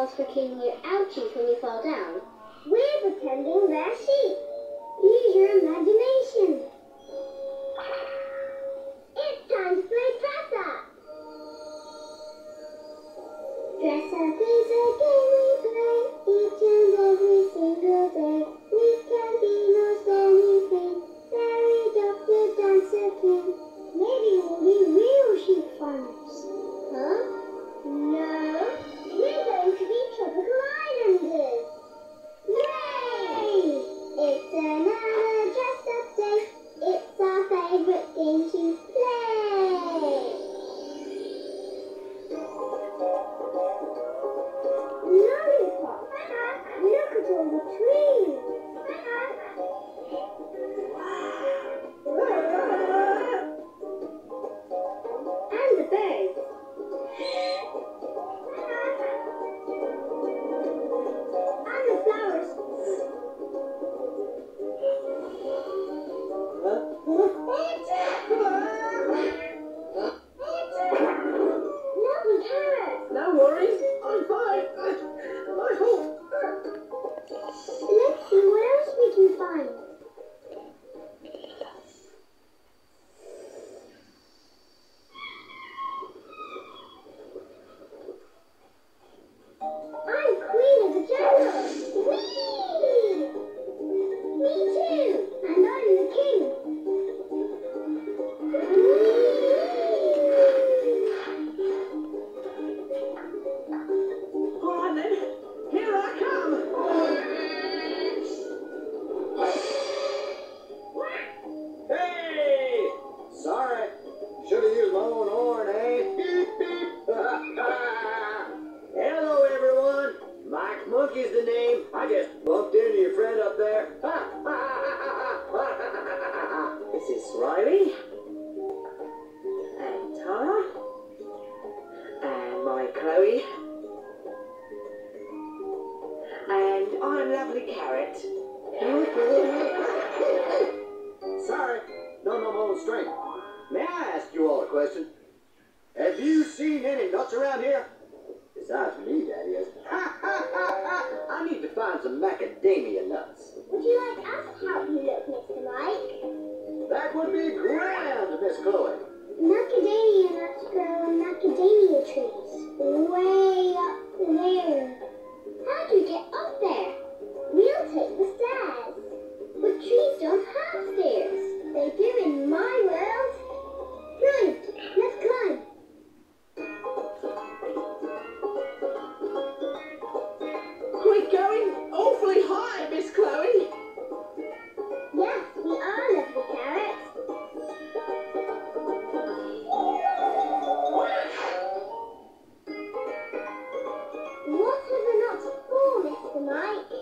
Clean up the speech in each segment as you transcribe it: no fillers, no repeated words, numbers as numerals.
dolls for cleaning your ouchies when you fall down. We're pretending they're sheep. Use your imagination. It's time to play dress up. Dress up is a game we play each and every single day. We can be most anything. Fairy doctor, dancer, king. Maybe we'll be real sheep farmers. Huh? No. We're going to be tropical islanders. Hooray! It's another dress-up day. It's our favourite game to play. Lollipop! Look at all the trees. And the birds. And the flowers. Lovely carrots. No worries, I'm fine. I hope. Let's see what else we can find. I'm queen of the jungle. Whee! Me too. And I'm the king. All right then, here I come. Hey! Sorry. Should have used my own horn, eh? Hello, everyone. Mike Monkey's the name. I just bumped into your friend up there. This is Riley. And Tara. And my Chloe. And I'm Lovely Carrot. Sorry. Don't know my own strength. May I ask you all a question? Have you seen any nuts around here? Besides me, that is. I need to find some macadamia nuts. Would you like us to help you look, Mr. Mike? That would be grand, Miss Chloe. Macadamia nuts grow on macadamia trees. Way up there. How do you get up there? We'll take the stairs. But trees don't have stairs. They do in my world. Right, let's climb. We're going awfully high, Miss Chloe. Yes, we are, Lovely Carrot. What are the nuts for, Mr. Mike?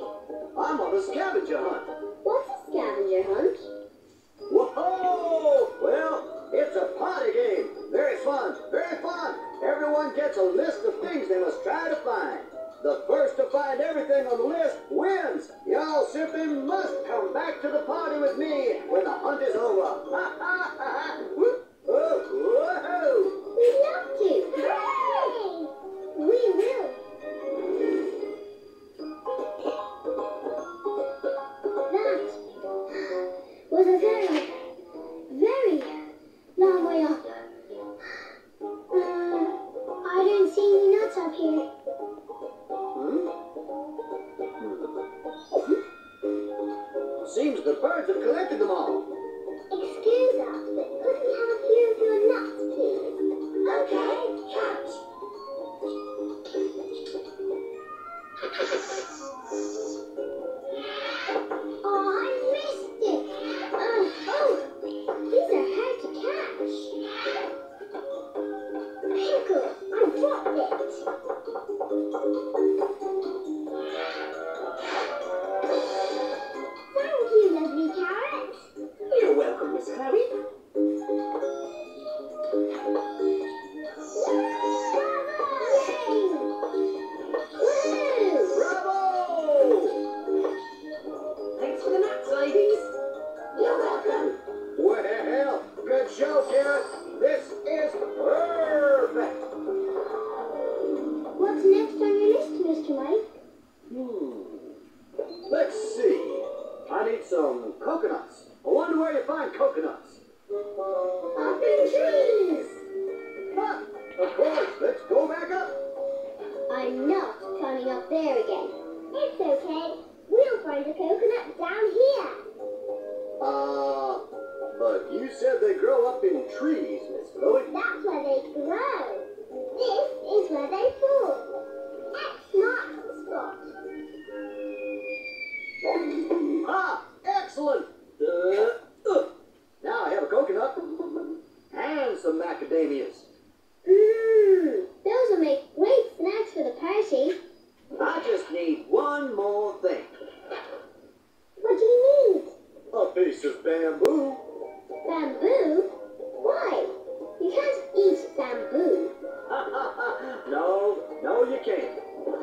I'm on a scavenger hunt. What's a scavenger hunt? Whoa! Well, it's a party game. Very fun, very fun. Everyone gets a list of things they must try to find. The first to find everything on the list wins. Y'all simply must come back to the party with me when the hunt is over. Whoop. Oh, whoa. We'd love to. Hooray! We will. That was a very, very long way up. I don't see any nuts up here. Seems the birds have collected them all. Excuse us, but could we have a few of your nuts, please? Okay, catch. Oh, I missed it. Oh, these are hard to catch. Pickle, I dropped it. Thank you, Lovely Carrot. You're welcome, Miss Chloe. Bravo! Thanks for the nuts, ladies. You're welcome. Well, good show, Carrot. This is perfect. What's next on your list, Mr. course. Let's go back up. I'm not climbing up there again. It's okay. We'll find a coconut down here. But you said they grow up in trees, Miss Chloe. That's where they grow. This is where they fall. X marks the spot. Ah, excellent. Now I have a coconut and some macadamias. Those will make great snacks for the party. I just need one more thing. What do you need? A piece of bamboo. Bamboo? Why? You can't eat bamboo. No, you can't.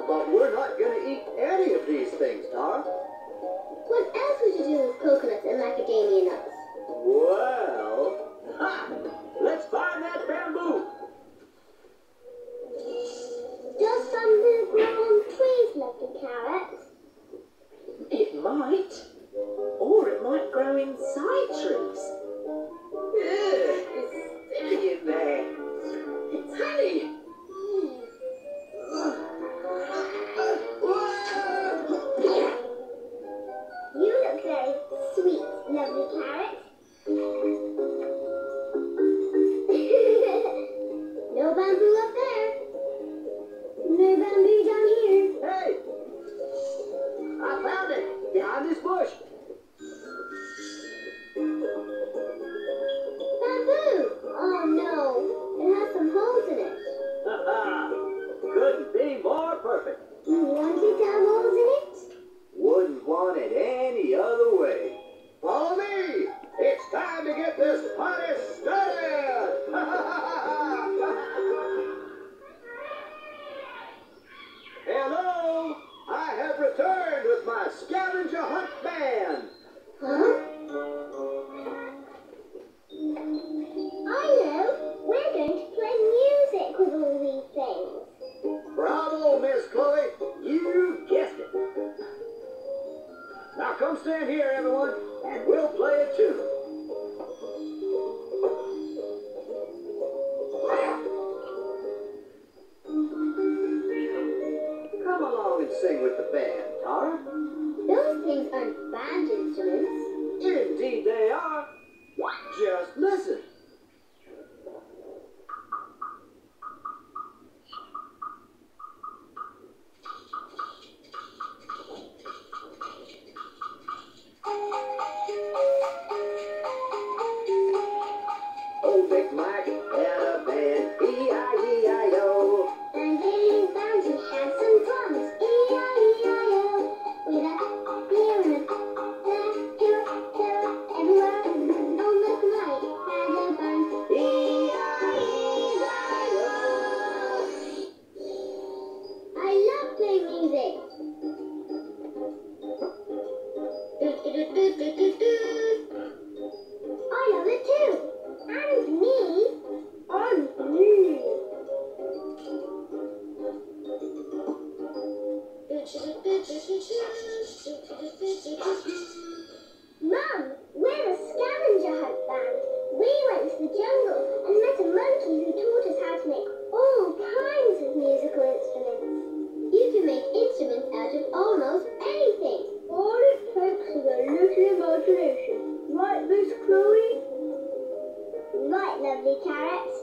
But we're not going to eat any of these things, Tara. What else would you do with coconuts and macadamia nuts? Well, let's find that bamboo. Does bamboo grow on trees, lovely carrots? It might. Or it might grow inside trees. It's sticky in there. It's honey. You look very sweet, lovely carrot. No bamboo up there. No bamboo down here. Hey! I found it behind this bush. Bamboo! Oh no, it has some holes in it. Couldn't be more perfect. You want it to have holes in it? Wouldn't want it any other way. Follow me! It's time to get this party started! Hello! I have returned with my scavenger hunt band. Huh? I know. We're going to play music with all these things. Bravo, Miss Chloe! You guessed it. Now come stand here, everyone, and we'll play a tune. Come along and sing with the band, Tara. Those things aren't band instruments. Indeed they are. Just listen. Old Big Mac had a band, E-I-E-I-O. And in his band he had some drums, E-I-E-I-O. With a here and a there, everywhere. Old McMike had a band, E-I-E-I-O. I love playing music. I love it too. And me. And me. Mum, we're a scavenger hunt band. We went to the jungle and met a monkey who taught us how to make all kinds of musical instruments. You can make instruments out of almost anything. All it takes is a little imagination. Right, Miss Chloe? Right, lovely carrots.